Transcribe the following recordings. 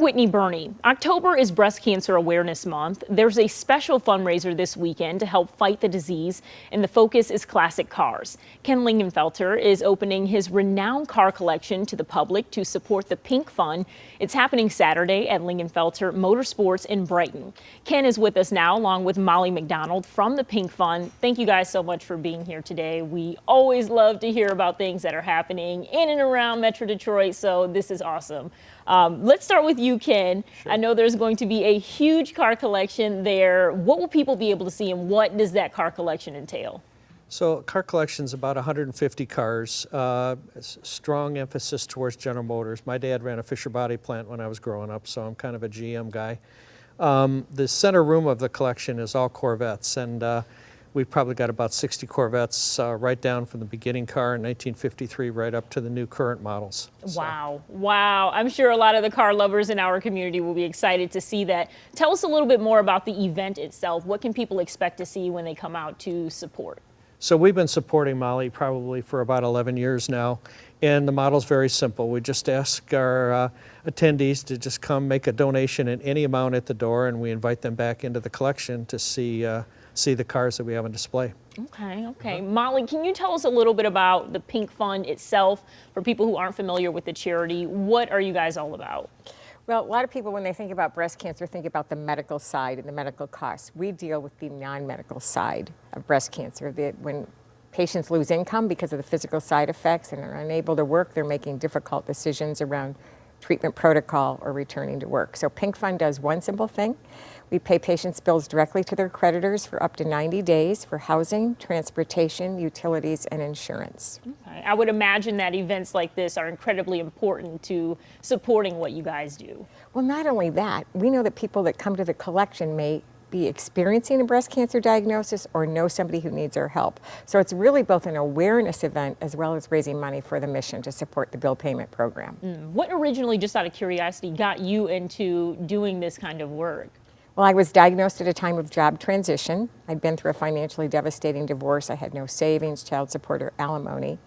I'm Whitney Burney. October is Breast Cancer Awareness Month. There's a special fundraiser this weekend to help fight the disease, and the focus is classic cars. Ken Lingenfelter is opening his renowned car collection to the public to support the Pink Fund. It's happening Saturday at Lingenfelter Motorsports in Brighton. Ken is with us now, along with Molly McDonald from the Pink Fund. Thank you guys so much for being here today. We always love to hear about things that are happening in and around Metro Detroit, so this is awesome. Let's start with you, Ken. Sure. I know there's going to be a huge car collection there. What will people be able to see, and what does that car collection entail? So car collection's about 150 cars, strong emphasis towards General Motors. My dad ran a Fisher body plant when I was growing up, so I'm kind of a GM guy. The center room of the collection is all Corvettes, and we've probably got about 60 Corvettes right down from the beginning car in 1953 right up to the new current models. Wow. Wow. I'm sure a lot of the car lovers in our community will be excited to see that. Tell us a little bit more about the event itself. What can people expect to see when they come out to support? So we've been supporting Molly probably for about 11 years now, and the model's very simple. We just ask our attendees to just come make a donation in any amount at the door, and we invite them back into the collection to see the cars that we have on display. Okay. Molly, can you tell us a little bit about the Pink Fund itself for people who aren't familiar with the charity? What are you guys all about? Well, a lot of people, when they think about breast cancer, think about the medical side and the medical costs. We deal with the non-medical side of breast cancer. When patients lose income because of the physical side effects and are unable to work, they're making difficult decisions around treatment protocol or returning to work. So Pink Fund does one simple thing. We pay patients' bills directly to their creditors for up to 90 days for housing, transportation, utilities, and insurance. Okay. I would imagine that events like this are incredibly important to supporting what you guys do. Well, not only that, we know that people that come to the collection may be experiencing a breast cancer diagnosis or know somebody who needs our help. So it's really both an awareness event as well as raising money for the mission to support the bill payment program. What originally, just out of curiosity, got you into doing this kind of work? Well, I was diagnosed at a time of job transition. I'd been through a financially devastating divorce. I had no savings, child support, or alimony.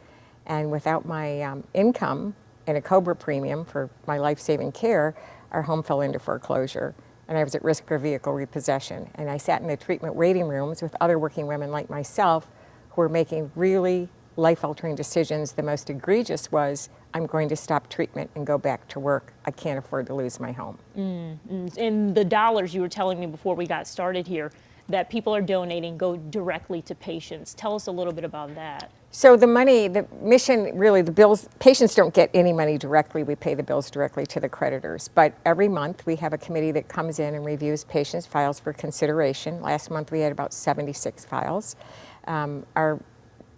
And without my income and a COBRA premium for my life-saving care, our home fell into foreclosure. And I was at risk for vehicle repossession. And I sat in the treatment waiting rooms with other working women like myself who were making really life-altering decisions. The most egregious was, I'm going to stop treatment and go back to work. I can't afford to lose my home. And the dollars you were telling me before we got started here that people are donating go directly to patients. Tell us a little bit about that. So the money, the mission, really the bills, patients don't get any money directly. We pay the bills directly to the creditors. But every month we have a committee that comes in and reviews patients' files for consideration. Last month we had about 76 files. Our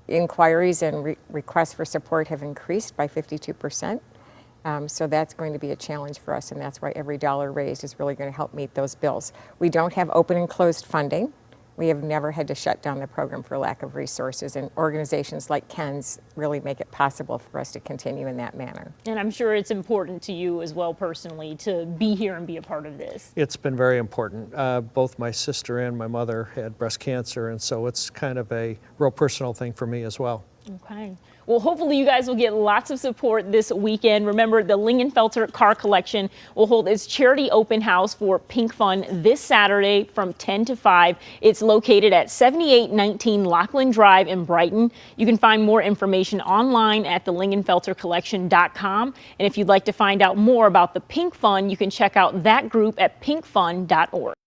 inquiries and requests for support have increased by 52%. So that's going to be a challenge for us, and that's why every dollar raised is really going to help meet those bills. We don't have open and closed funding. We have never had to shut down the program for lack of resources, and organizations like Ken's really make it possible for us to continue in that manner. And I'm sure it's important to you as well personally to be here and be a part of this. It's been very important. Both my sister and my mother had breast cancer, and so it's kind of a real personal thing for me as well. Okay. Well, hopefully you guys will get lots of support this weekend. Remember, the Lingenfelter Car Collection will hold its charity open house for Pink Fund this Saturday from 10 to 5. It's located at 7819 Lockland Drive in Brighton. You can find more information online at thelingenfeltercollection.com. And if you'd like to find out more about the Pink Fund, you can check out that group at pinkfund.org.